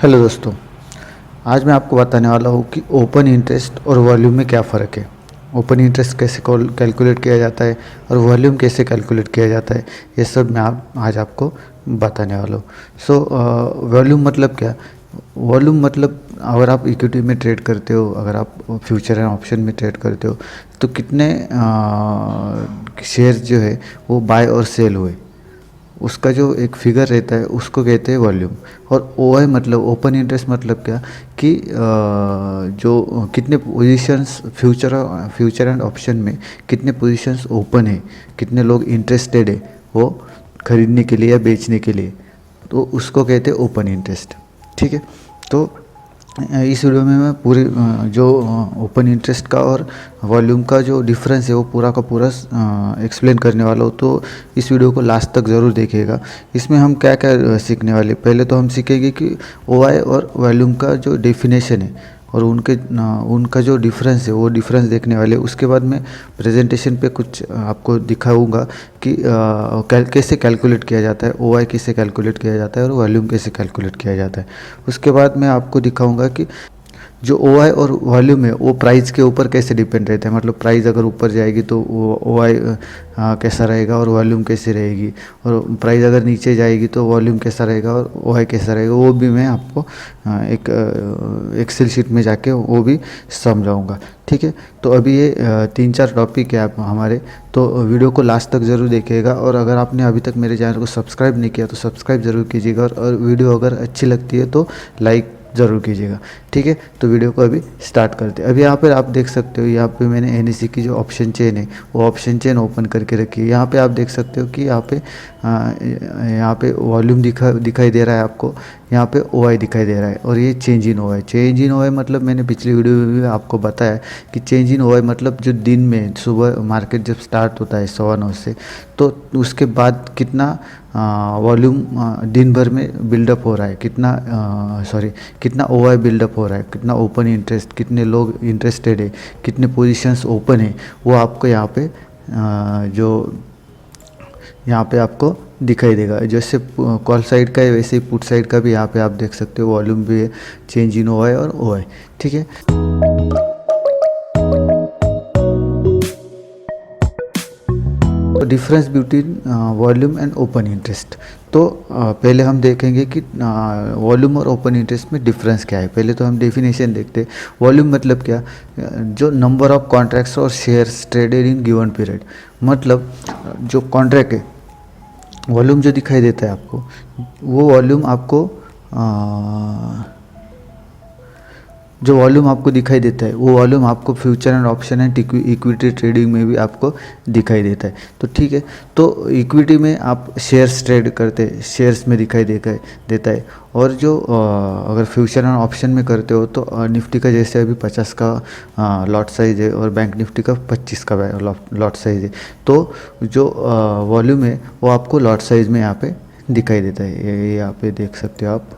Hello दोस्तों, आज मैं आपको बताने वाला हूँ कि ओपन इंटरेस्ट और वॉल्यूम में क्या फ़र्क है। ओपन इंटरेस्ट कैसे कैलकुलेट किया जाता है और वॉल्यूम कैसे कैलकुलेट किया जाता है, ये सब मैं आज आपको बताने वाला हूँ। वॉल्यूम मतलब क्या? वॉल्यूम मतलब अगर आप इक्विटी में ट्रेड करते हो, अगर आप फ्यूचर एंड ऑप्शन में ट्रेड करते हो, तो कितने शेयर जो है वो बाय और सेल हुए, उसका जो एक फिगर रहता है उसको कहते हैं वॉल्यूम। और ओ आई मतलब ओपन इंटरेस्ट मतलब क्या कि जो कितने पोजीशंस फ्यूचर एंड ऑप्शन में कितने पोजीशंस ओपन है, कितने लोग इंटरेस्टेड है वो खरीदने के लिए या बेचने के लिए, तो उसको कहते हैं ओपन इंटरेस्ट। ठीक है, तो इस वीडियो में मैं पूरी जो ओपन इंटरेस्ट का और वॉल्यूम का जो डिफरेंस है वो पूरा का पूरा एक्सप्लेन करने वाला हूँ। तो इस वीडियो को लास्ट तक ज़रूर देखिएगा। इसमें हम क्या क्या सीखने वाले, पहले तो हम सीखेंगे कि ओ आई और वॉल्यूम का जो डेफिनेशन है और उनका जो डिफरेंस है वो डिफरेंस देखने वाले। उसके बाद मैं प्रेजेंटेशन पे कुछ आपको दिखाऊंगा कि कैसे कैलकुलेट किया जाता है, ओ आई कैसे कैलकुलेट किया जाता है और वॉल्यूम कैसे कैलकुलेट किया जाता है। उसके बाद मैं आपको दिखाऊंगा कि जो ओ आई और वॉल्यूम है वो प्राइस के ऊपर कैसे डिपेंड रहता है। मतलब प्राइस अगर ऊपर जाएगी तो ओ आई कैसा रहेगा और वॉल्यूम कैसी रहेगी, और प्राइस अगर नीचे जाएगी तो वॉल्यूम कैसा रहेगा और ओ आई कैसा रहेगा, वो भी मैं आपको एक एक्सेल शीट में जाके वो भी समझाऊंगा। ठीक है, तो अभी ये 3-4 टॉपिक है आप हमारे, तो वीडियो को लास्ट तक ज़रूर देखिएगा। और अगर आपने अभी तक मेरे चैनल को सब्सक्राइब नहीं किया तो सब्सक्राइब ज़रूर कीजिएगा, और वीडियो अगर अच्छी लगती है तो लाइक ज़रूर कीजिएगा। ठीक है, तो वीडियो को अभी स्टार्ट करते हैं। अभी यहाँ पर आप देख सकते हो, यहाँ पे मैंने एनईसी की जो ऑप्शन चेन है वो ऑप्शन चेन ओपन करके रखी है। यहाँ पे आप देख सकते हो कि यहाँ पे वॉल्यूम दिखाई दे रहा है आपको, यहाँ पे ओ आई दिखाई दे रहा है, और ये change in O I. Change in ओ आई मतलब मैंने पिछली वीडियो में भी आपको बताया कि चेंज इन ओ आई मतलब जो दिन में सुबह मार्केट जब स्टार्ट होता है 9:15 से, तो उसके बाद कितना वॉल्यूम दिन भर में बिल्डअप हो रहा है, कितना ओ आई बिल्डअप हो रहा है, कितना ओपन इंटरेस्ट, कितने लोग इंटरेस्टेड है, कितने पोजीशंस ओपन है, वो आपको यहाँ पे जो यहाँ पे आपको दिखाई देगा। जैसे कॉल साइड का है वैसे ही पुट साइड का भी यहाँ पे आप देख सकते हो, वॉल्यूम भी है, चेंज इन ओ आई और ओ आई। ठीक है, तो difference between volume and open interest. तो पहले हम देखेंगे कि वॉल्यूम और ओपन इंटरेस्ट में डिफरेंस क्या है। पहले तो हम डेफिनेशन देखते हैं। वॉल्यूम मतलब क्या, जो नंबर ऑफ कॉन्ट्रैक्ट्स और shares traded in given period, मतलब जो कॉन्ट्रैक्ट है, वॉल्यूम जो दिखाई देता है आपको, वो वॉल्यूम आपको जो वॉल्यूम आपको दिखाई देता है वो वॉल्यूम आपको future and option and equity trading में भी आपको दिखाई देता है। तो ठीक है, तो इक्विटी में आप शेयर्स ट्रेड करते हैं, शेयर्स में दिखाई देता है। और जो अगर फ्यूचर एंड ऑप्शन में करते हो तो निफ्टी का जैसे अभी 50 का लॉट साइज है और बैंक निफ्टी का 25 का लॉट साइज है, तो जो वॉल्यूम है वो आपको लॉट साइज में यहाँ पे दिखाई देता है। ये यहाँ पे देख सकते हो आप,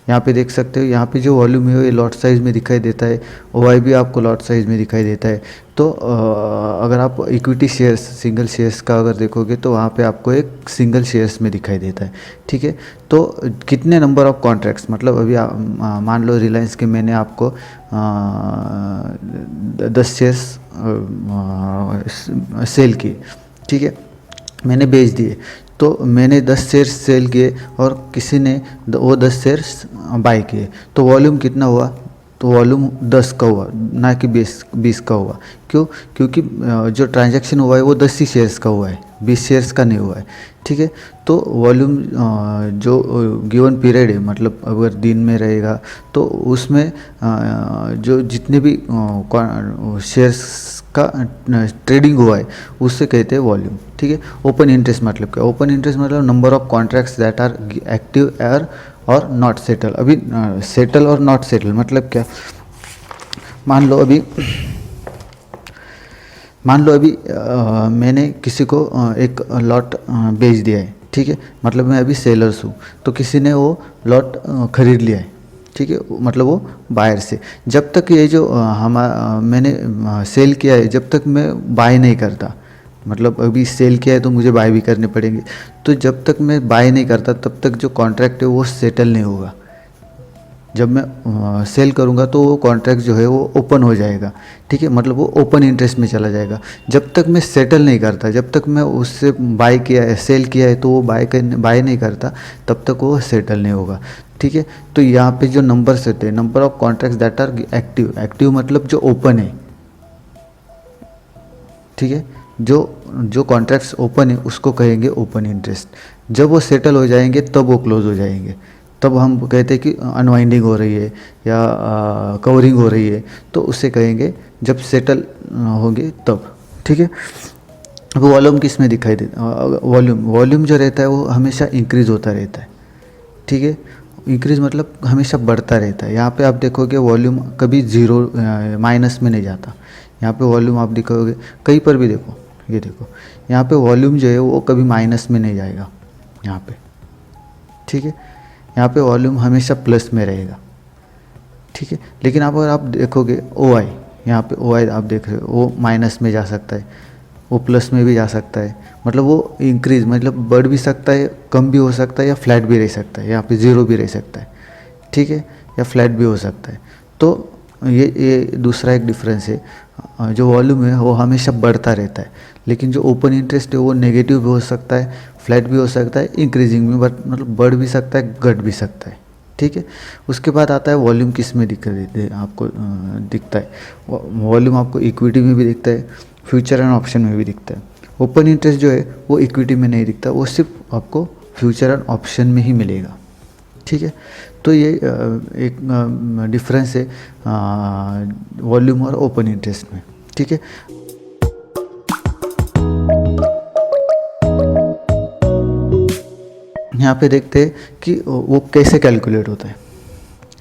यहाँ पे देख सकते हो, यहाँ पे जो वॉल्यूम है ये लॉट साइज़ में दिखाई देता है, ओ आई भी आपको लॉट साइज़ में दिखाई देता है। तो अगर आप इक्विटी शेयर्स, सिंगल शेयर्स का अगर देखोगे तो वहाँ पे आपको एक सिंगल शेयर्स में दिखाई देता है। ठीक है, तो कितने नंबर ऑफ कॉन्ट्रैक्ट्स, मतलब अभी मान लो रिलायंस के मैंने आपको 10 शेयर्स सेल किए, ठीक है, मैंने बेच दिए, तो मैंने 10 शेयर्स सेल किए और किसी ने वो 10 शेयर्स बाय किए, तो वॉल्यूम कितना हुआ, तो वॉल्यूम 10 का हुआ, ना कि 20 का हुआ। क्यों? क्योंकि जो ट्रांजैक्शन हुआ है वो 10 ही शेयर्स का हुआ है, 20 शेयर्स का नहीं हुआ है। ठीक है, तो वॉल्यूम जो गिवन पीरियड है, मतलब अगर दिन में रहेगा तो उसमें जो जितने भी शेयर्स का ट्रेडिंग हुआ है उससे कहते हैं वॉल्यूम। ठीक है, ओपन इंटरेस्ट मतलब क्या, ओपन इंटरेस्ट मतलब number of contracts that are active और नॉट सेटल। अभी सेटल और नॉट सेटल मतलब क्या, मान लो अभी मैंने किसी को एक लॉट बेच दिया है। ठीक है, मतलब मैं अभी सेलर्स हूँ, तो किसी ने वो लॉट खरीद लिया है। ठीक है, मतलब वो बायर से, जब तक ये जो मैंने सेल किया है, जब तक मैं बाय नहीं करता, मतलब अभी सेल किया है तो मुझे बाय भी करने पड़ेंगे। तो जब तक मैं बाय नहीं करता तब तक जो कॉन्ट्रैक्ट है वो सेटल नहीं होगा। जब मैं सेल करूँगा तो वो कॉन्ट्रैक्ट जो है वो ओपन हो जाएगा, ठीक है, मतलब वो ओपन इंटरेस्ट में चला जाएगा। जब तक मैं सेटल नहीं करता, जब तक मैं उससे बाय किया है, सेल किया है तो वो बाय नहीं करता, तब तक वो सेटल नहीं होगा, ठीक है। तो यहाँ पे जो नंबर्स होते हैं, number of contracts that are active, active मतलब जो ओपन है, ठीक है, जो जो कॉन्ट्रैक्ट्स ओपन है उसको कहेंगे ओपन इंटरेस्ट। जब वो सेटल हो जाएंगे तब वो क्लोज हो जाएंगे, तब हम कहते हैं कि अनवाइंडिंग हो रही है या कवरिंग हो रही है, तो उससे कहेंगे जब सेटल होंगे तब, ठीक है। अब वॉल्यूम किस में दिखाई देता, वॉल्यूम वॉल्यूम जो रहता है वो हमेशा इंक्रीज़ होता रहता है, ठीक है। इंक्रीज़ मतलब हमेशा बढ़ता रहता है। यहाँ पे आप देखोगे वॉल्यूम कभी ज़ीरो माइनस में नहीं जाता। यहाँ पे वॉल्यूम आप देखोगे कहीं पर भी, देखो ये देखो, यहाँ पे वॉल्यूम जो है वो कभी माइनस में नहीं जाएगा यहाँ पे, ठीक है। यहाँ पे वॉल्यूम हमेशा प्लस में रहेगा, ठीक है। लेकिन अगर आप देखोगे ओ आई, यहाँ पे ओ आई आप देख रहे हो वो माइनस में जा सकता है, वो प्लस में भी जा सकता है, मतलब वो इंक्रीज मतलब बढ़ भी सकता है, कम भी हो सकता है, या फ्लैट भी रह सकता है, यहाँ पे ज़ीरो भी रह सकता है, ठीक है, या फ्लैट भी हो सकता है। तो ये दूसरा एक डिफरेंस है। जो वॉल्यूम है वो हमेशा बढ़ता रहता है, लेकिन जो ओपन इंटरेस्ट है वो नेगेटिव भी हो सकता है, फ्लैट भी हो सकता है, इंक्रीजिंग भी, बट मतलब बढ़ भी सकता है, घट भी सकता है, ठीक है। उसके बाद आता है वॉल्यूम किस में आपको दिखता है। वॉल्यूम आपको इक्विटी में भी दिखता है, फ्यूचर एंड ऑप्शन में भी दिखता है। ओपन इंटरेस्ट जो है वो इक्विटी में नहीं दिखता, वो सिर्फ आपको फ्यूचर एंड ऑप्शन में ही मिलेगा, ठीक है। तो ये एक डिफरेंस है वॉल्यूम और ओपन इंटरेस्ट में, ठीक है। यहाँ पे देखते हैं कि वो कैसे कैलकुलेट होता है।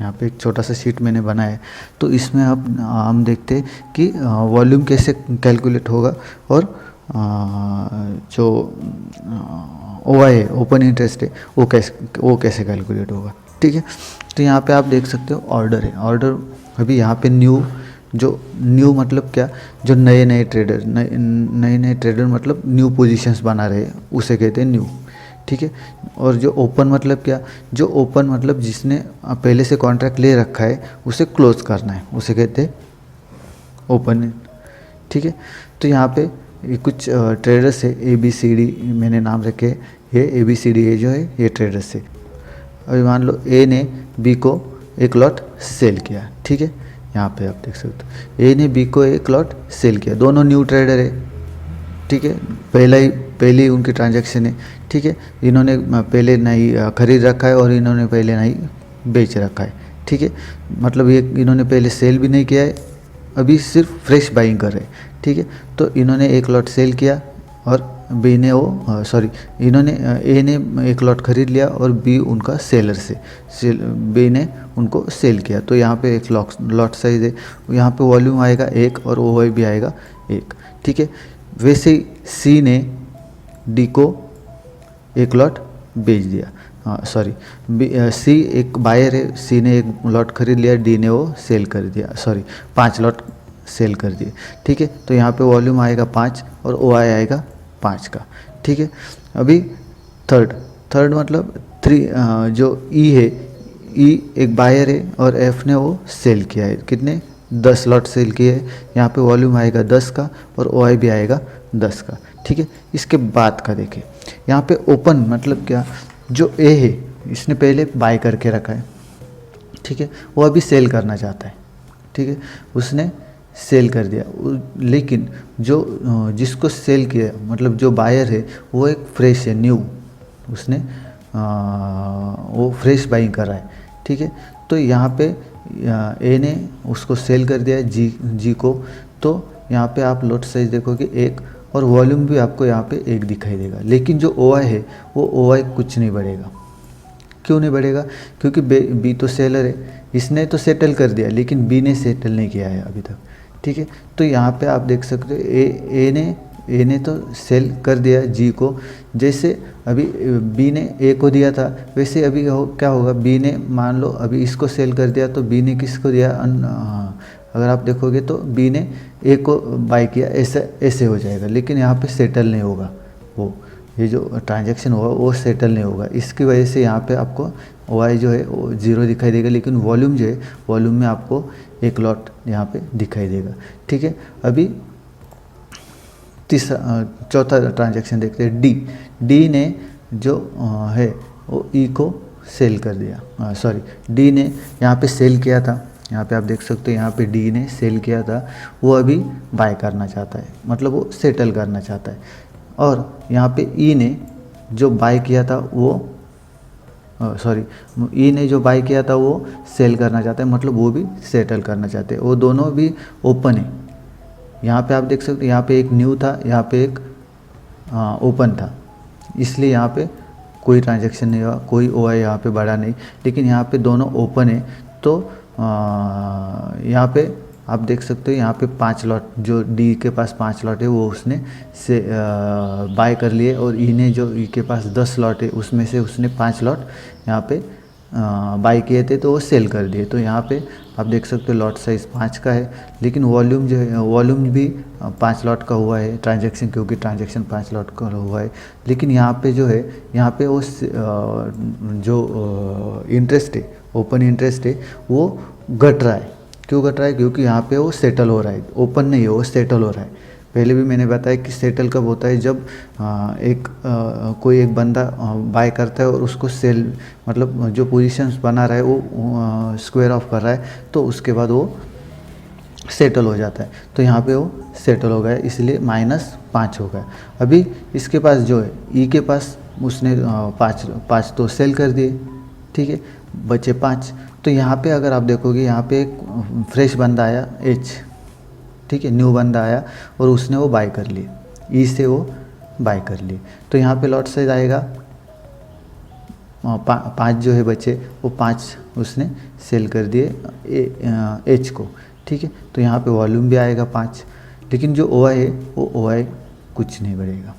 यहाँ पे एक छोटा सा शीट मैंने बनाया है, तो इसमें अब हम देखते हैं कि वॉल्यूम कैसे कैलकुलेट होगा और जो ओ आई है, ओपन इंटरेस्ट है, वो कैसे कैलकुलेट होगा, ठीक है। तो यहाँ पे आप देख सकते हो ऑर्डर है, ऑर्डर अभी यहाँ पे न्यू मतलब क्या, जो नए नए ट्रेडर मतलब न्यू पोजीशंस बना रहे हैं उसे कहते हैं न्यू, ठीक है। और जो ओपन मतलब क्या, जो ओपन मतलब जिसने पहले से कॉन्ट्रैक्ट ले रखा है उसे क्लोज करना है, उसे कहते हैं ओपन, ठीक है। तो यहाँ पे ये कुछ ट्रेडर्स है, ABCD मैंने नाम रखे, ये ABCD है जो है ये ट्रेडर्स है। अभी मान लो ए ने बी को एक लॉट सेल किया, ठीक है। यहाँ पे आप देख सकते हो ए ने बी को एक लॉट सेल किया, दोनों न्यू ट्रेडर है, ठीक है, पहली उनकी ट्रांजैक्शन है, ठीक है। इन्होंने पहले नहीं खरीद रखा है और इन्होंने पहले नहीं बेच रखा है, ठीक है। मतलब ये इन्होंने पहले सेल भी नहीं किया है, अभी सिर्फ फ्रेश बाइंग कर रहे हैं, ठीक है। तो इन्होंने एक लॉट सेल किया और बी ने इन्होंने ए ने एक लॉट खरीद लिया और बी उनका बी ने उनको सेल किया। तो यहाँ पे एक लॉट साइज है, यहाँ पे वॉल्यूम आएगा 1 और ओ आई भी आएगा 1, ठीक है। वैसे ही सी ने डी को एक लॉट बेच दिया, सी एक बायर है, सी ने एक लॉट खरीद लिया, डी ने वो सेल कर दिया, 5 लॉट सेल कर दिए, ठीक है। तो यहाँ पे वॉल्यूम आएगा 5 और ओ आई आएगा 5 का, ठीक है। अभी थर्ड मतलब 3 जो ई है, ई एक बायर है और एफ ने वो सेल किया है, कितने 10 लॉट सेल किए हैं। यहाँ पे वॉल्यूम आएगा 10 का और ओ आई भी आएगा 10 का, ठीक है। इसके बाद का देखें, यहाँ पे ओपन मतलब क्या, जो ए है इसने पहले बाय करके रखा है, ठीक है, वो अभी सेल करना चाहता है, ठीक है, उसने सेल कर दिया, लेकिन जो जिसको सेल किया मतलब जो बायर है वो एक फ्रेश है, न्यू, उसने वो फ्रेश बाइंग कर रहा है, ठीक है। तो यहाँ पे ए ने उसको सेल कर दिया है जी को, तो यहाँ पे आप लॉट साइज देखोगे 1 और वॉल्यूम भी आपको यहाँ पे 1 दिखाई देगा, लेकिन जो ओ आई है वो ओ आई कुछ नहीं बढ़ेगा। क्यों नहीं बढ़ेगा? क्योंकि बी तो सेलर है, इसने तो सेटल कर दिया, लेकिन बी ने सेटल नहीं किया है अभी तक, ठीक है। तो यहाँ पे आप देख सकते हो ए ने तो सेल कर दिया जी को, जैसे अभी बी ने ए को दिया था, वैसे अभी क्या होगा, बी ने मान लो अभी इसको सेल कर दिया, तो बी ने किसको दिया, अगर आप देखोगे तो बी ने ए को बाय किया, ऐसे ऐसे हो जाएगा, लेकिन यहाँ पे सेटल नहीं होगा वो, ये जो ट्रांजैक्शन होगा वो सेटल नहीं होगा। इसकी वजह से यहाँ पे आपको वाई जो है वो 0 दिखाई देगा, लेकिन वॉल्यूम जो है वॉल्यूम में आपको एक लॉट यहाँ पे दिखाई देगा। ठीक है, अभी चौथा ट्रांजैक्शन देखते हैं, डी ने जो है वो ई को सेल कर दिया, सॉरी डी ने यहाँ पे सेल किया था, यहाँ पे आप देख सकते हो यहाँ पे डी ने सेल किया था, वो अभी बाय करना चाहता है, मतलब वो सेटल करना चाहता है। और यहाँ पे ई ने जो बाय किया था वो सॉरी ई ने जो बाय किया था वो सेल करना चाहता है, मतलब वो भी सेटल करना चाहते हैं, वो दोनों भी ओपन है। यहाँ पे आप देख सकते हो यहाँ पे एक न्यू था, यहाँ पे एक ओपन था, इसलिए यहाँ पे कोई ट्रांजैक्शन नहीं हुआ, कोई ओ आई यहाँ पे बढ़ा नहीं, लेकिन यहाँ पे दोनों ओपन है। तो यहाँ पे आप देख सकते हो यहाँ पे 5 लॉट, जो डी के पास 5 लॉट है वो उसने से बाय कर लिए, और ई ने जो ई के पास 10 लॉट है उसमें से उसने 5 लॉट यहाँ पे बाय किए थे, तो वो सेल कर दिए। तो यहाँ पे आप देख सकते हो लॉट साइज़ 5 का है, लेकिन वॉल्यूम जो है वॉल्यूम भी 5 लॉट का हुआ है ट्रांजैक्शन, क्योंकि ट्रांजैक्शन 5 लॉट का हुआ है। लेकिन यहाँ पे जो है यहाँ पे वो जो इंटरेस्ट है, ओपन इंटरेस्ट है, वो घट रहा है। क्यों घट रहा है? क्योंकि यहाँ पे वो सेटल हो रहा है, ओपन नहीं है, वो सेटल हो रहा है। पहले भी मैंने बताया कि सेटल कब होता है, जब कोई एक बंदा बाय करता है और उसको सेल, मतलब जो पोजीशंस बना रहा है वो स्क्वायर ऑफ कर रहा है, तो उसके बाद वो सेटल हो जाता है। तो यहाँ पे वो सेटल हो गया, इसलिए -5 हो गया। अभी इसके पास जो है ई के पास उसने 5 तो सेल कर दिए, ठीक है, बचे 5। तो यहाँ पे अगर आप देखोगे यहाँ पे एक फ्रेश बंदा आया एच, ठीक है, न्यू बंदा आया और उसने वो बाय कर लिए, ई से वो बाय कर लिए। तो यहाँ पे लॉट साइज आएगा 5 जो है बचे, वो 5 उसने सेल कर दिए एच को, ठीक है। तो यहाँ पे वॉल्यूम भी आएगा 5, लेकिन जो ओ आई है वो ओ आई कुछ नहीं बढ़ेगा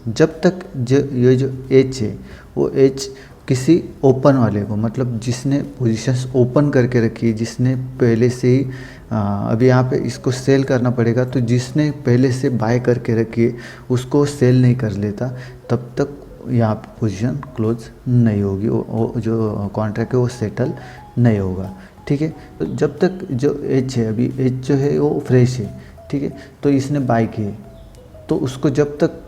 जब तक ये जो एच है वो एच किसी ओपन वाले को, मतलब जिसने पोजीशंस ओपन करके रखी है, जिसने पहले से ही अभी यहाँ पे इसको सेल करना पड़ेगा, तो जिसने पहले से बाय करके रखी है उसको सेल नहीं कर लेता, तब तक यहाँ पे पोजीशन क्लोज नहीं होगी, वो जो कॉन्ट्रैक्ट है वो सेटल नहीं होगा, ठीक है। तो जब तक जो एच है, अभी एच जो है वो फ्रेश है, ठीक है, तो इसने बाय किए, तो उसको जब तक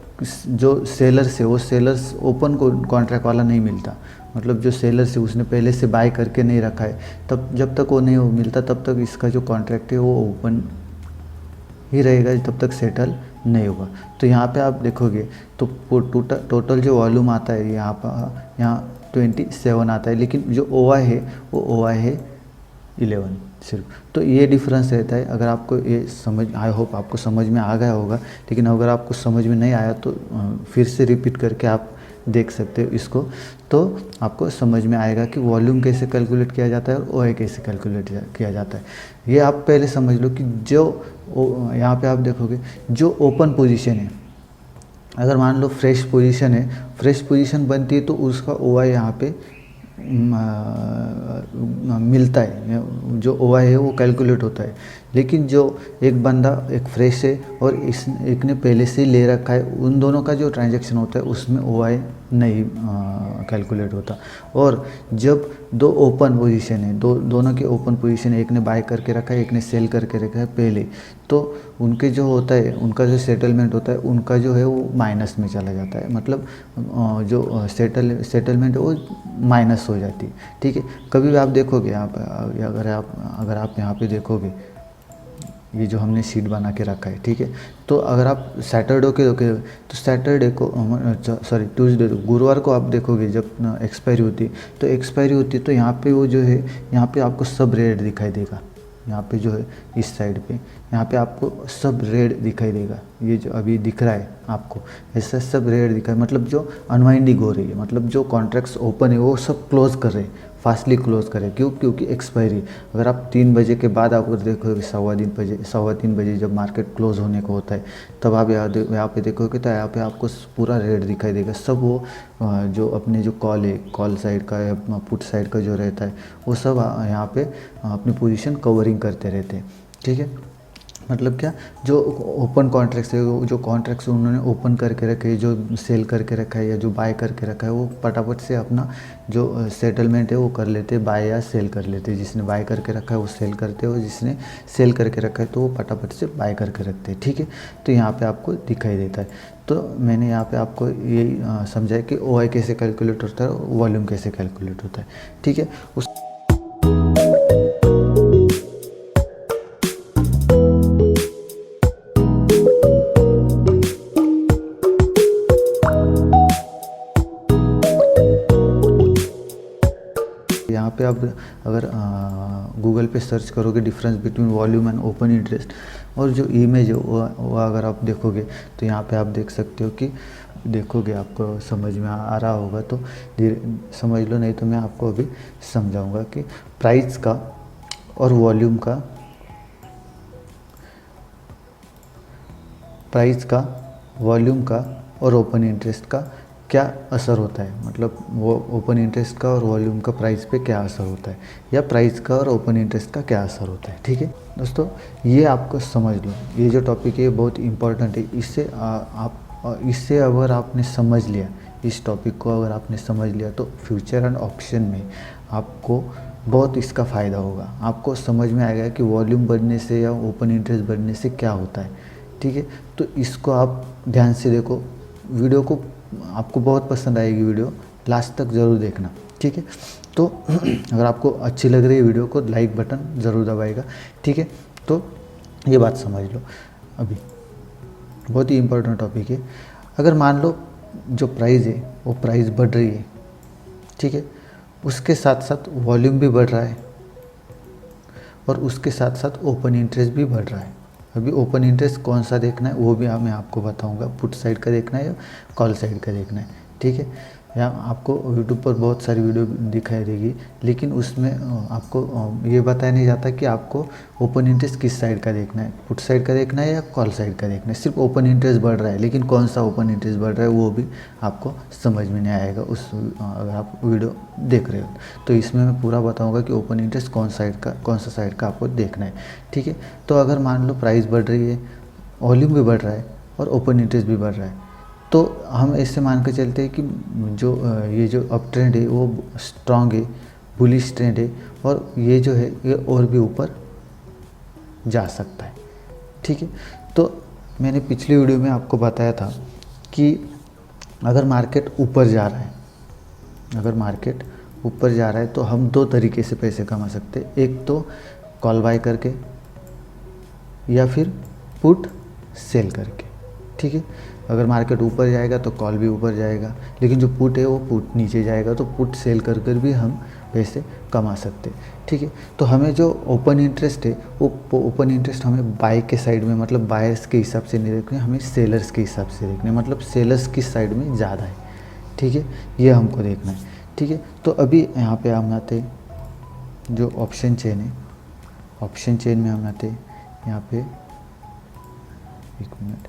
जो सेलर्स है वो सेलर्स ओपन कॉन्ट्रैक्ट वाला नहीं मिलता, मतलब जो सेलर्स है उसने पहले से बाय करके नहीं रखा है, तब जब तक वो नहीं मिलता तब तक इसका जो कॉन्ट्रैक्ट है वो ओपन ही रहेगा, तब तक सेटल नहीं होगा। तो यहाँ पे आप देखोगे तो टोटल जो वॉल्यूम आता है यहाँ 27 आता है, लेकिन जो ओ आई है वो ओ आई है 11 सिर्फ। तो ये डिफरेंस रहता है। अगर आपको ये समझ, आई होप आपको समझ में आ गया होगा, लेकिन अगर आपको समझ में नहीं आया तो फिर से रिपीट करके आप देख सकते हो इसको, तो आपको समझ में आएगा कि वॉल्यूम कैसे कैलकुलेट किया जाता है और ओ आई कैसे कैलकुलेट किया जाता है। ये आप पहले समझ लो कि जो यहाँ पे आप देखोगे जो ओपन पोजीशन है, अगर मान लो फ्रेश पोजीशन है, फ्रेश पोजीशन बनती है तो उसका ओ आई यहाँ पे मिलता है, जो ओ आई है वो कैलकुलेट होता है। लेकिन जो एक बंदा एक फ्रेश है और एक ने पहले से ले रखा है, उन दोनों का जो ट्रांजैक्शन होता है उसमें ओ आई नहीं कैलकुलेट होता। और जब दो ओपन पोजीशन है, दोनों के ओपन पोजीशन है, एक ने बाय करके रखा है, एक ने सेल करके रखा है पहले, तो उनके जो होता है, उनका जो सेटलमेंट होता है, उनका जो है वो माइनस में चला जाता है, मतलब जो सेटलमेंट है वो माइनस हो जाती है, ठीक है। कभी भी आप देखोगे यहाँ पर, अगर आप यहाँ पे देखोगे, ये जो हमने शीट बना के रखा है, ठीक है, तो अगर आप सैटरडे के देखोगे तो सैटरडे को सॉरी ट्यूसडे गुरुवार को आप देखोगे जब एक्सपायरी होती है, तो एक्सपायरी होती है तो यहाँ पे वो जो है यहाँ पे आपको सब रेड दिखाई देगा, यहाँ पे जो है इस साइड पे यहाँ पे आपको सब रेड दिखाई देगा, ये जो अभी दिख रहा है आपको ऐसा सब रेड दिखा है, मतलब जो अनवाइंडिंग हो रही है, मतलब जो कॉन्ट्रैक्ट्स ओपन है वो सब क्लोज कर रहे हैं, फास्टली क्लोज करें। क्यों? क्योंकि एक्सपायरी, अगर आप 3 बजे के बाद आप देखोगे 3:15 बजे जब मार्केट क्लोज होने को होता है, तब आप यहाँ पे देखोगे तो यहाँ पे आपको पूरा रेड दिखाई देगा। सब वो जो अपने जो कॉल है, कॉल साइड का या पुट साइड का जो रहता है, वो सब यहाँ पे अपनी पोजीशन कवरिंग करते रहते हैं। ठीक है, मतलब क्या, जो ओपन कॉन्ट्रैक्ट्स है, जो कॉन्ट्रैक्ट्स उन्होंने ओपन करके रखे हैं, जो सेल करके रखा है या जो बाय करके रखा है, वो फटाफट से अपना जो सेटलमेंट है वो कर लेते हैं, बाय या सेल कर लेते हैं। जिसने बाय करके रखा है वो सेल करते हैं, और जिसने सेल करके रखा है तो वो फटाफट से बाय करके रखते हैं। ठीक है, तो यहाँ पे आपको दिखाई देता है। तो मैंने यहाँ पे आपको यही समझाया कि OI कैसे कैलकुलेट होता है, वॉल्यूम कैसे कैलकुलेट होता है। ठीक है, उस यहाँ पे आप अगर गूगल पे सर्च करोगे difference between volume and open interest, और जो इमेज है वो अगर आप देखोगे तो यहाँ पे आप देख सकते हो कि देखोगे आपको समझ में आ रहा होगा तो धीरे समझ लो, नहीं तो मैं आपको अभी समझाऊंगा कि प्राइस का और वॉल्यूम का, प्राइस का, वॉल्यूम का और ओपन इंटरेस्ट का क्या असर होता है। मतलब वो ओपन इंटरेस्ट का और वॉल्यूम का प्राइस पे क्या असर होता है, या प्राइस का और ओपन इंटरेस्ट का क्या असर होता है। ठीक है दोस्तों, ये आपको समझ लो, ये जो टॉपिक है ये बहुत इंपॉर्टेंट है। इससे अगर आपने समझ लिया, इस टॉपिक को अगर आपने समझ लिया तो फ्यूचर एंड ऑप्शन में आपको बहुत इसका फ़ायदा होगा। आपको समझ में आएगा कि वॉल्यूम बढ़ने से या ओपन इंटरेस्ट बढ़ने से क्या होता है। ठीक है, तो इसको आप ध्यान से देखो, वीडियो को आपको बहुत पसंद आएगी, वीडियो लास्ट तक ज़रूर देखना। ठीक है, तो अगर आपको अच्छी लग रही है वीडियो को लाइक बटन ज़रूर दबाएगा। ठीक है, तो ये बात समझ लो, अभी बहुत ही इम्पोर्टेंट टॉपिक है। अगर मान लो जो प्राइस है वो प्राइस बढ़ रही है, ठीक है, उसके साथ साथ वॉल्यूम भी बढ़ रहा है और उसके साथ साथ ओपन इंटरेस्ट भी बढ़ रहा है। अभी ओपन इंटरेस्ट कौन सा देखना है वो भी मैं आपको बताऊंगा, पुट साइड का देखना है या कॉल साइड का देखना है। ठीक है, यहाँ आपको यूट्यूब पर बहुत सारी वीडियो दिखाई देगी, लेकिन उसमें आपको ये बताया नहीं जाता कि आपको ओपन इंटरेस्ट किस साइड का देखना है, पुट साइड का देखना है या कॉल साइड का देखना है। सिर्फ ओपन इंटरेस्ट बढ़ रहा है, लेकिन कौन सा ओपन इंटरेस्ट बढ़ रहा है वो भी आपको समझ में नहीं आएगा उस अगर आप वीडियो देख रहे हो। तो इसमें मैं पूरा बताऊँगा कि ओपन इंटरेस्ट कौन सा साइड का आपको देखना है। ठीक है, तो अगर मान लो प्राइस बढ़ रही है, वॉल्यूम भी बढ़ रहा है और ओपन इंटरेस्ट भी बढ़ रहा है, तो हम ऐसे मान के चलते हैं कि जो ये जो अप ट्रेंड है वो स्ट्रांग है, बुलिश ट्रेंड है, और ये जो है ये और भी ऊपर जा सकता है। ठीक है, तो मैंने पिछली वीडियो में आपको बताया था कि अगर मार्केट ऊपर जा रहा है, अगर मार्केट ऊपर जा रहा है तो हम दो तरीके से पैसे कमा सकते हैं। एक तो कॉल बाय करके या फिर पुट सेल करके। ठीक है, अगर मार्केट ऊपर जाएगा तो कॉल भी ऊपर जाएगा, लेकिन जो पुट है वो पुट नीचे जाएगा, तो पुट सेल कर कर भी हम पैसे कमा सकते हैं। ठीक है, तो हमें जो ओपन इंटरेस्ट है वो ओपन इंटरेस्ट हमें बाय के साइड में, मतलब बायर्स के हिसाब से नहीं देखने, हमें सेलर्स के हिसाब से देखने, मतलब सेलर्स किस साइड में ज़्यादा है। ठीक है, ये हमको देखना है। ठीक है, तो अभी यहाँ पे हम आते हैं जो ऑप्शन चेन है, ऑप्शन चेन में हम आते हैं यहाँ पे, एक मिनट,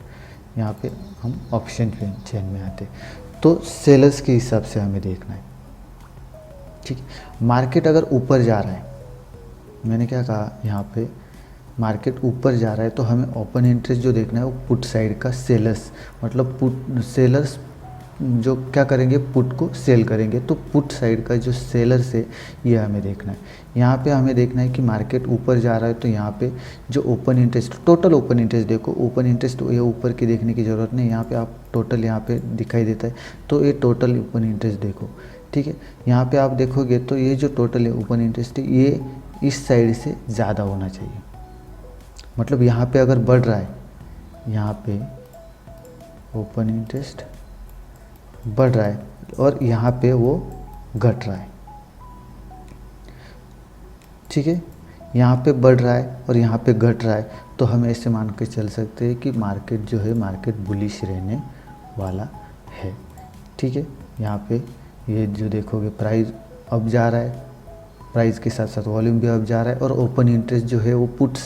यहाँ पे हम ऑप्शन चेन में आते हैं। तो सेलर्स के हिसाब से हमें देखना है। ठीक है, मार्केट अगर ऊपर जा रहा है, मैंने क्या कहा, यहाँ पे मार्केट ऊपर जा रहा है तो हमें ओपन इंटरेस्ट जो देखना है वो पुट साइड का सेलर्स, मतलब पुट सेलर्स जो क्या करेंगे, पुट को सेल करेंगे, तो पुट साइड का जो सेलर्स है ये हमें देखना है। यहाँ पे हमें देखना है कि मार्केट ऊपर जा रहा है तो यहाँ पे जो open interest, total open interest देखो, ओपन इंटरेस्ट ये ऊपर की देखने की ज़रूरत नहीं, यहाँ पे आप टोटल यहाँ पे दिखाई देता है, तो ये टोटल ओपन इंटरेस्ट देखो। ठीक है, यहाँ पे आप देखोगे तो ये जो टोटल है ओपन इंटरेस्ट है ये इस साइड से ज़्यादा होना चाहिए, मतलब यहाँ पे अगर बढ़ रहा है, यहाँ पे ओपन इंटरेस्ट बढ़ रहा है और यहाँ पे वो घट रहा है। ठीक है, यहाँ पे बढ़ रहा है और यहाँ पे घट रहा है, तो हम ऐसे मान के चल सकते हैं कि मार्केट जो है मार्केट बुलिश रहने वाला है। ठीक है, यहाँ पे ये जो देखोगे प्राइस अब जा रहा है, प्राइस के साथ साथ वॉल्यूम भी अब जा रहा है, और ओपन इंटरेस्ट जो है वो पुट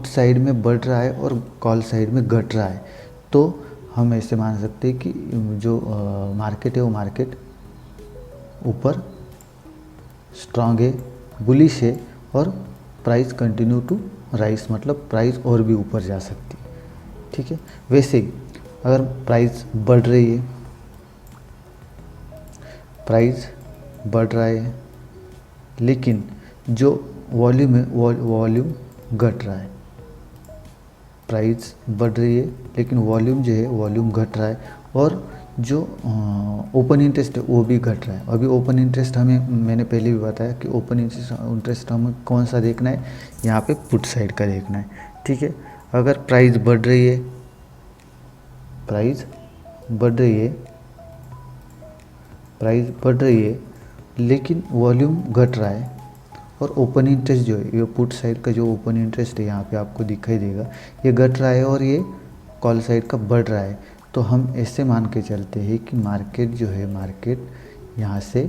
साइड में बढ़ रहा है और कॉल साइड में घट रहा है। तो हम ऐसे मान सकते हैं कि जो मार्केट है वो मार्केट ऊपर स्ट्रांग है, बुलिश है, और प्राइस कंटिन्यू टू राइस मतलब प्राइस और भी ऊपर जा सकती है, ठीक है। वैसे ही अगर प्राइस बढ़ रही है, प्राइस बढ़ रहा है लेकिन जो वॉल्यूम है वॉल्यूम घट रहा है, प्राइस बढ़ रही है लेकिन वॉल्यूम जो है वॉल्यूम घट रहा है, और जो ओपन इंटरेस्ट है वो भी घट रहा है। अभी ओपन इंटरेस्ट हमें, मैंने पहले भी बताया कि ओपन इंटरेस्ट हमें कौन सा देखना है, यहाँ पे पुट साइड का देखना है, ठीक है। अगर प्राइस बढ़ रही है, प्राइस बढ़ रही है, प्राइस बढ़ रही है लेकिन वॉल्यूम घट रहा है, और ओपन इंटरेस्ट जो है ये पुट साइड का जो ओपन इंटरेस्ट है यहाँ पे आपको दिखाई देगा, ये घट रहा है और ये कॉल साइड का बढ़ रहा है, तो हम ऐसे मान के चलते हैं कि मार्केट जो है, मार्केट यहाँ से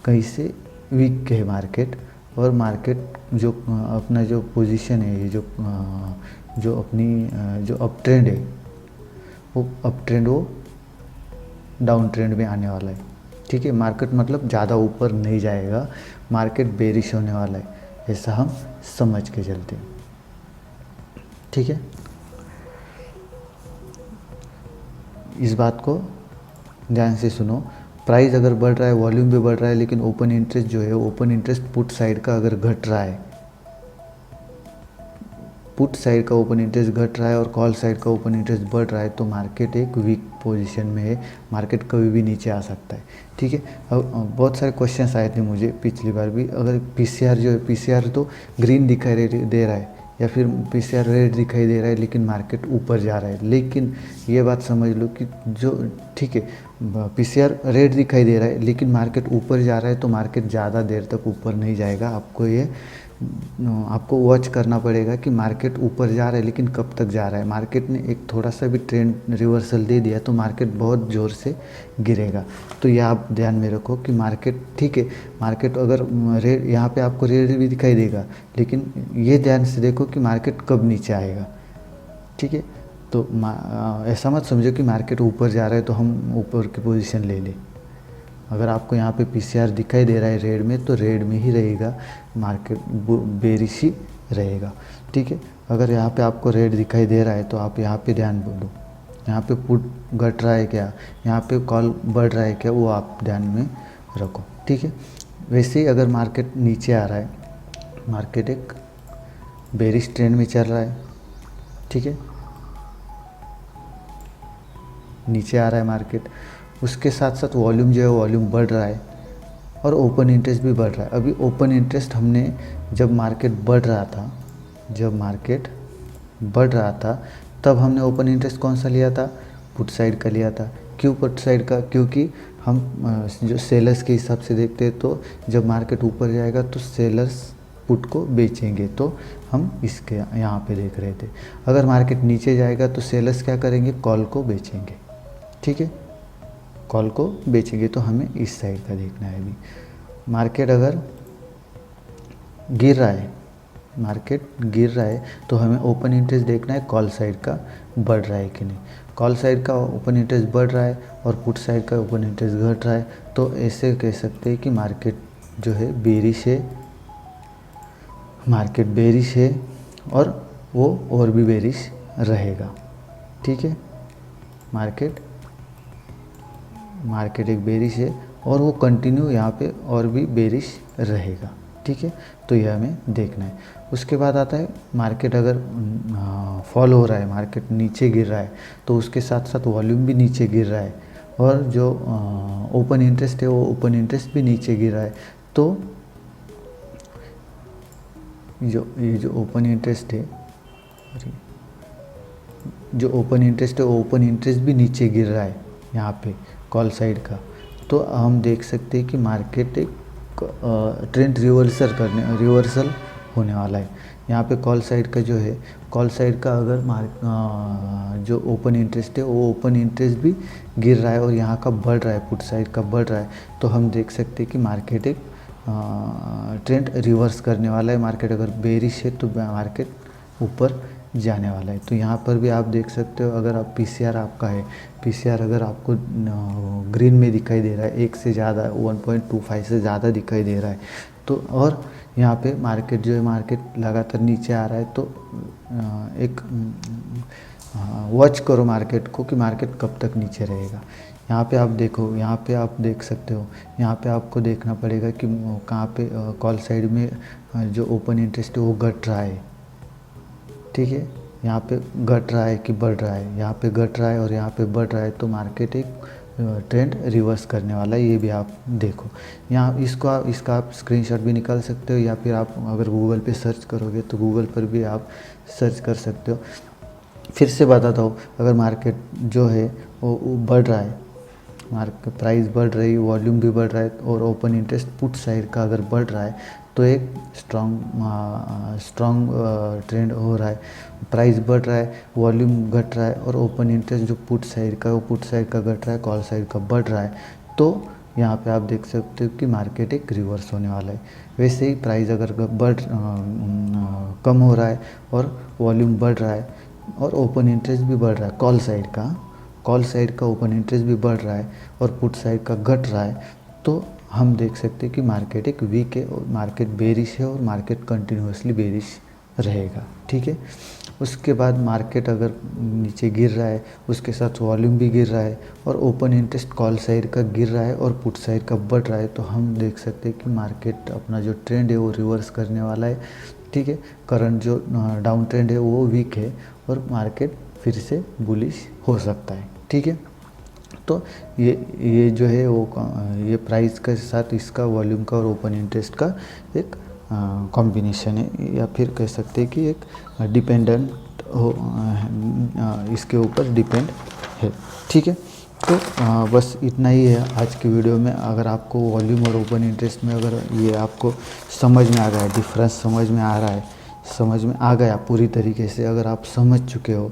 कहीं से वीक है मार्केट, और मार्केट जो अपना जो पोजीशन है, ये जो अपनी जो अप ट्रेंड है, वो अप ट्रेंड वो डाउन ट्रेंड में आने वाला है, ठीक है। मार्केट मतलब ज़्यादा ऊपर नहीं जाएगा, मार्केट बेरिश होने वाला है, ऐसा हम समझ के चलते हैं, ठीक है। इस बात को ध्यान से सुनो, प्राइस अगर बढ़ रहा है, वॉल्यूम भी बढ़ रहा है, लेकिन ओपन इंटरेस्ट जो है, ओपन इंटरेस्ट पुट साइड का अगर घट रहा है, पुट साइड का ओपन इंटरेस्ट घट रहा है और कॉल साइड का ओपन इंटरेस्ट बढ़ रहा है, तो मार्केट एक वीक पोजीशन में है, मार्केट कभी भी नीचे आ सकता है, ठीक है। अब बहुत सारे क्वेश्चंस आए थे मुझे पिछली बार भी, अगर पीसीआर जो है, पीसीआर तो ग्रीन दिखाई दे रहा है या फिर पीसीआर रेड दिखाई दे रहा है लेकिन मार्केट ऊपर जा रहा है, लेकिन ये बात समझ लो कि जो, ठीक है, पीसीआर रेड दिखाई दे रहा है लेकिन मार्केट ऊपर जा रहा है, तो मार्केट ज़्यादा देर तक ऊपर नहीं जाएगा। आपको वॉच करना पड़ेगा कि मार्केट ऊपर जा रहा है लेकिन कब तक जा रहा है। मार्केट ने एक थोड़ा सा भी ट्रेंड रिवर्सल दे दिया तो मार्केट बहुत ज़ोर से गिरेगा, तो ये आप ध्यान में रखो कि मार्केट, ठीक है, मार्केट अगर रेड, यहाँ पे आपको रेड भी दिखाई देगा, लेकिन ये ध्यान से देखो कि मार्केट कब नीचे आएगा, ठीक है। तो ऐसा मत समझो कि मार्केट ऊपर जा रहा है तो हम ऊपर की पोजीशन ले लें। अगर आपको यहाँ पे पीसीआर दिखाई दे रहा है रेड में, तो रेड में ही रहेगा, मार्केट बेरिश ही रहेगा, ठीक है। अगर यहाँ पे आपको रेड दिखाई दे रहा है तो आप यहाँ पे ध्यान दो, यहाँ पे पुट घट रहा है क्या, यहाँ पे कॉल बढ़ रहा है क्या, वो आप ध्यान में रखो, ठीक है। वैसे ही अगर मार्केट नीचे आ रहा है, मार्केट एक बेरिश ट्रेंड में चल रहा है, ठीक है, नीचे आ रहा है मार्केट, उसके साथ साथ वॉल्यूम जो है वॉल्यूम बढ़ रहा है और ओपन इंटरेस्ट भी बढ़ रहा है। अभी ओपन इंटरेस्ट हमने जब मार्केट बढ़ रहा था, जब मार्केट बढ़ रहा था तब हमने ओपन इंटरेस्ट कौन सा लिया था, पुट साइड का लिया था। क्यों पुट साइड का, क्योंकि हम जो सेलर्स के हिसाब से देखते हैं, तो जब मार्केट ऊपर जाएगा तो सेलर्स पुट को बेचेंगे, तो हम इसके यहाँ पे देख रहे थे। अगर मार्केट नीचे जाएगा तो सेलर्स क्या करेंगे, कॉल को बेचेंगे, ठीक है, कॉल को बेचेंगे, तो हमें इस साइड का देखना है। अभी मार्केट अगर गिर रहा है, मार्केट गिर रहा है तो हमें ओपन इंटरेस्ट देखना है कॉल साइड का बढ़ रहा है कि नहीं। कॉल साइड का ओपन इंटरेस्ट बढ़ रहा है और पुट साइड का ओपन इंटरेस्ट घट रहा है, तो ऐसे कह सकते हैं कि मार्केट जो है बेरिश है, मार्केट बेरिश है और वो और भी बेरिश रहेगा, ठीक है। मार्केट एक बेरिश है और वो कंटिन्यू यहाँ पे और भी बेरिश रहेगा, ठीक है। तो यह हमें देखना है। उसके बाद आता है मार्केट अगर फॉल हो रहा है, मार्केट नीचे गिर रहा है, तो उसके साथ साथ वॉल्यूम भी नीचे गिर रहा है और जो ओपन इंटरेस्ट है वो ओपन इंटरेस्ट भी नीचे गिर रहा है, तो ये जो ओपन इंटरेस्ट है, जो ओपन इंटरेस्ट है वो ओपन इंटरेस्ट भी नीचे गिर रहा है यहाँ पे कॉल साइड का, तो हम देख सकते हैं कि मार्केट एक ट्रेंड रिवर्सल होने वाला है। यहाँ पे कॉल साइड का जो है, कॉल साइड का अगर जो ओपन इंटरेस्ट है वो ओपन इंटरेस्ट भी गिर रहा है और यहाँ का बढ़ रहा है, पुट साइड का बढ़ रहा है, तो हम देख सकते हैं कि मार्केट एक ट्रेंड रिवर्स करने वाला है। मार्केट अगर बेरिश है तो मार्केट ऊपर जाने वाला है। तो यहाँ पर भी आप देख सकते हो, अगर आप पीसीआर आपका है, पीसीआर अगर आपको ग्रीन में दिखाई दे रहा है, 1 से ज़्यादा 1.25 से ज़्यादा दिखाई दे रहा है, तो और यहाँ पे मार्केट जो है, मार्केट लगातार नीचे आ रहा है, तो एक वॉच करो मार्केट को कि मार्केट कब तक नीचे रहेगा। यहाँ पे आप देखो, यहाँ पे आप देख सकते हो, यहाँ पे आपको देखना पड़ेगा कि कहाँ पे कॉल साइड में जो ओपन इंटरेस्ट है वो घट रहा है, ठीक है। यहाँ पे घट रहा है कि बढ़ रहा है, यहाँ पे घट रहा है और यहाँ पे बढ़ रहा है, तो मार्केट एक ट्रेंड रिवर्स करने वाला है, ये भी आप देखो। यहाँ इसका आप स्क्रीनशॉट भी निकाल सकते हो, या फिर आप अगर गूगल पे सर्च करोगे तो गूगल पर भी आप सर्च कर सकते हो। फिर से बताता हूँ, अगर मार्केट जो है वो बढ़ रहा है, मार्केट प्राइस बढ़ रही है, वॉल्यूम भी बढ़ रहा है, और ओपन इंटरेस्ट पुट साइड का अगर बढ़ रहा है, तो एक स्ट्रॉन्ग ट्रेंड हो रहा है। प्राइस बढ़ रहा है, वॉल्यूम घट रहा है, और ओपन इंटरेस्ट जो पुट साइड का, वो पुट साइड का घट रहा है, कॉल साइड का बढ़ रहा है, तो यहाँ पे आप देख सकते हो कि मार्केट एक रिवर्स होने वाला है। वैसे ही प्राइस अगर कम हो रहा है और वॉल्यूम बढ़ रहा है और ओपन इंटरेस्ट भी बढ़ रहा है, कॉल साइड का ओपन इंटरेस्ट भी बढ़ रहा है और पुट साइड का घट रहा है, तो हम देख सकते हैं कि मार्केट एक वीक है और मार्केट बेरिश है और मार्केट कंटिन्यूसली बेरिश रहेगा, ठीक है। उसके बाद मार्केट अगर नीचे गिर रहा है, उसके साथ वॉल्यूम भी गिर रहा है और ओपन इंटरेस्ट कॉल साइड का गिर रहा है और पुट साइड का बढ़ रहा है, तो हम देख सकते हैं कि मार्केट अपना जो ट्रेंड है वो रिवर्स करने वाला है, ठीक है। करंट जो डाउन ट्रेंड है वो वीक है और मार्केट फिर से बुलिश हो सकता है, ठीक है। तो ये जो है वो ये प्राइस के साथ इसका वॉल्यूम का और ओपन इंटरेस्ट का एक कॉम्बिनेशन है, या फिर कह सकते हैं कि एक डिपेंडेंट हो, इसके ऊपर डिपेंड है, ठीक है। तो बस इतना ही है आज की वीडियो में। अगर आपको वॉल्यूम और ओपन इंटरेस्ट में अगर ये आपको समझ में आ गया है, डिफरेंस समझ में आ रहा है, समझ में आ गया पूरी तरीके से, अगर आप समझ चुके हो,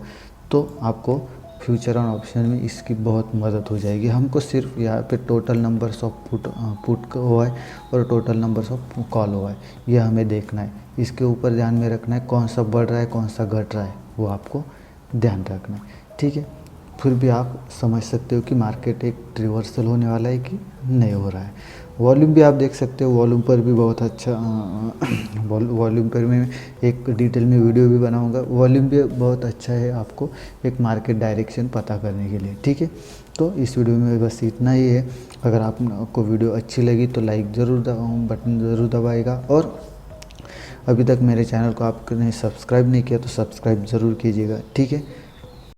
तो आपको फ्यूचर ऑन ऑप्शन में इसकी बहुत मदद हो जाएगी। हमको सिर्फ यहाँ पे टोटल नंबर्स ऑफ पुट हुआ है और टोटल नंबर्स ऑफ कॉल हुआ है, ये हमें देखना है। इसके ऊपर ध्यान में रखना है कौन सा बढ़ रहा है कौन सा घट रहा है, वो आपको ध्यान रखना है, ठीक है। फिर भी आप समझ सकते हो कि मार्केट एक रिवर्सल होने वाला है कि नहीं हो रहा है। वॉल्यूम भी आप देख सकते हो, वॉल्यूम पर भी बहुत अच्छा वॉल्यूम पर मैं एक डिटेल में वीडियो भी बनाऊंगा। वॉल्यूम भी बहुत अच्छा है आपको एक मार्केट डायरेक्शन पता करने के लिए, ठीक है। तो इस वीडियो में बस इतना ही है। अगर आपको वीडियो अच्छी लगी तो लाइक ज़रूर बटन ज़रूर दबाएगा, और अभी तक मेरे चैनल को आपने सब्सक्राइब नहीं किया तो सब्सक्राइब ज़रूर कीजिएगा, ठीक है।